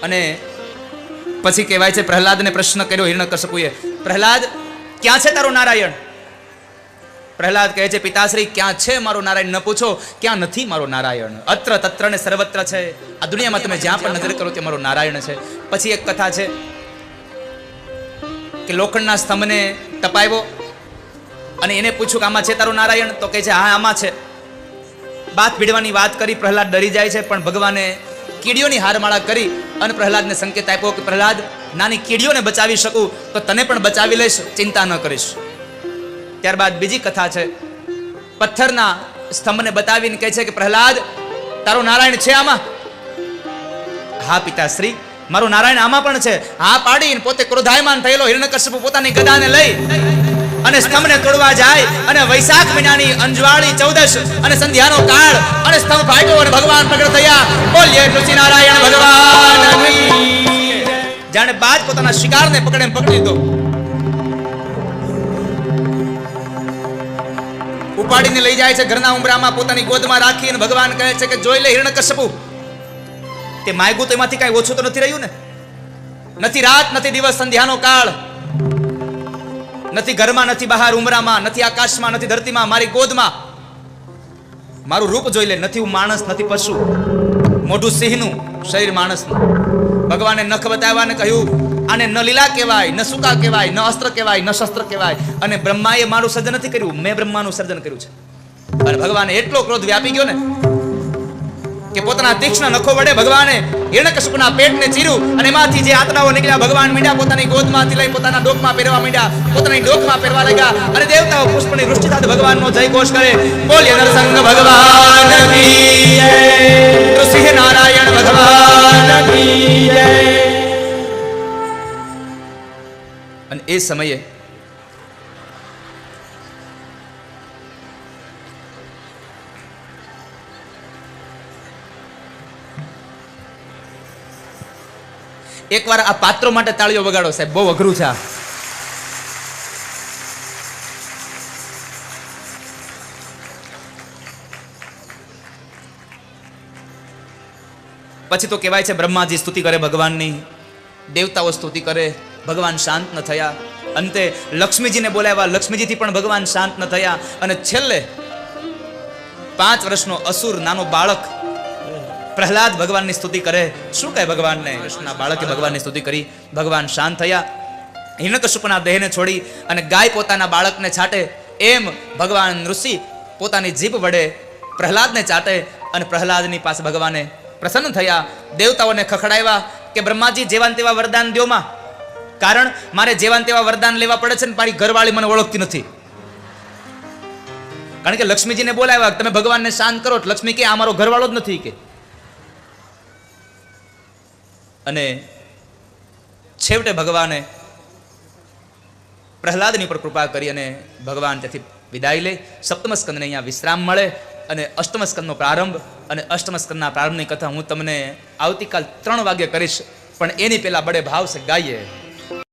અને પછી કહેવાય છે પ્રહલાદને પ્રશ્ન કર્યો હિરણ્યકશિપુએ, પ્રહલાદ ક્યાં છે તારો નારાયણ? પ્રહલાદ કહે છે પિતાશ્રી ક્યાં છે મારો નારાયણ ન પૂછો, ક્યાં નથી મારો નારાયણ? અત્ર તત્ર ને સર્વત્ર છે. આ દુનિયામાં તમે જ્યાં પણ નજર કરો ત્યાં મારો નારાયણ છે. પછી એક કથા છે કે લોખંડના સ્તંભને તપાવ્યો અને એને પૂછ્યું કે આમાં છે તારો નારાયણ? તો કહે છે હા આમાં છે. બાત ભીડવાની વાત કરી, પ્રહલાદ ડરી જાય છે, પણ ભગવાને કીડીઓની હારમાળા કરી અને પ્રહલાદને સંકેત આપ્યો કે પ્રહલાદ નાની કીડીઓને બચાવી શકું તો તને પણ બચાવી લઈશ, ચિંતા ન કરીશ. ત્યારબાદ બીજી કથા છે, પથ્થરના સ્તંભને બતાવીને કહે છે કે પ્રહલાદ તારો નારાયણ છે આમાં? હા પિતાશ્રી મારો નારાયણ આમાં પણ છે. હા પાડીને પોતે ક્રોધાયમાન થયેલો હિરણ્યકશિપુ પોતાની ગદાને લઈ અને સ્તંભને તોડવા જાય અને વૈશાખ મહિનાની અંજવાળી 14 અને સંધ્યાનો કાળ અને સ્તંભ ફાટ્યો અને ભગવાન પ્રગટ થયા. બોલીએ તુલસી નારાયણ ભગવાન. જાણે બાજ પોતાના શિકારને પકડી લીધો, ઉપાડીને લઈ જાય છે ઘરના ઉંબરામાં, પોતાની ગોદમાં રાખીને ભગવાન કહે છે કે જોઈ લે હિરણ્યકશિપુ, તે માગ્યું તો એમાંથી કઈ ઓછું તો નથી રહ્યું ને? નથી રાત નથી દિવસ, સંધ્યાનો કાળ, નથી ઘરમાં નથી બહાર, ઉમરામાં નથી, આકાશમાં નથી, ધરતીમાં, મારી ગોદમાં. મારું રૂપ જોઈ લે, નથી હું માણસ નથી પશુ, મોઢું સિંહનું, શરીર માણસનું. ભગવાને નખ બતાવ્યા ને કહ્યું આને ન લીલા કહેવાય, ન સુકા કહેવાય, ન અસ્ત્ર કહેવાય, ન શસ્ત્ર કહેવાય. અને બ્રહ્માએ મારું સર્જન નથી કર્યું, મેં બ્રહ્માનું સર્જન કર્યું છે. અને ભગવાને એટલો ક્રોધ વ્યાપી ગયો ને કે પોતાના તીક્ષ્ણ નખો વડે ભગવાને હિરણ્યકશિપુના પેટને ચીર્યું અને એમાંથી જે આંતડાઓ નીકળ્યા ભગવાન મીંડ્યા પોતાની ગોદમાંથી લઈ પોતાના ડોકમાં પહેરવા માંડ્યા, પોતાની ડોકમાં પહેરવા લાગ્યા. અને દેવતાઓ પુષ્પની વૃષ્ટિ સાથે ભગવાનનો જયઘોષ કરે. બોલીએ નરસંગ ભગવાન કી જય, નૃસિંહ નારાયણ ભગવાન કી જય. અને એ સમયે એકવાર આ પાત્રો માટે તાળીઓ વગાડો સાહેબ, બહુ અઘરું છે આ. પછી તો કહેવાય છે બ્રહ્માજી સ્તુતિ કરે ભગવાનની, દેવતાઓ સ્તુતિ કરે, ભગવાન શાંત ન થયા. અંતે લક્ષ્મીજીને બોલાવ્યા, લક્ષ્મીજીથી પણ ભગવાન શાંત ન થયા. અને છેલ્લે 5 વર્ષનો અસુર નાનો બાળક પ્રહલાદ ભગવાનની સ્તુતિ કરે. શું કહે ભગવાનને? કૃષ્ણના બાળકે ભગવાનની સ્તુતિ કરી, ભગવાન શાંત થયા. હિરણ્યકશિપુના દેહને છોડી અને ગાય પોતાના બાળકને છાટે એમ ભગવાન ઋષિ પોતાની જીભ વડે પ્રહલાદને ચાટે અને પ્રહલાદની પાસે ભગવાને પ્રસન્ન થયા. દેવતાઓને ખખડાવ્યા કે બ્રહ્માજી જેવાન તેવા વરદાન દ્યોમાં, કારણ મારે જેવાન તેવા વરદાન લેવા પડે છે ને મારી ઘરવાળી મને ઓળખતી નથી. કારણ કે લક્ષ્મીજીને બોલાવ્યા તમે ભગવાનને શાંત કરો, લક્ષ્મી કે આ મારો ઘરવાળો જ નથી કે. અને છેવટે ભગવાને પ્રહલાદની પર કૃપા કરી અને ભગવાન ત્યાંથી વિદાય લે. સપ્તમ સ્કંદને અહીંયા વિશ્રામ મળે અને અષ્ટમ સ્કંદનો પ્રારંભ. અને અષ્ટમ સ્કંદના પ્રારંભની કથા હું તમને આવતીકાલ 3 વાગે કરીશ, પણ એની પહેલા બડે ભાવ સે ગાઈએ.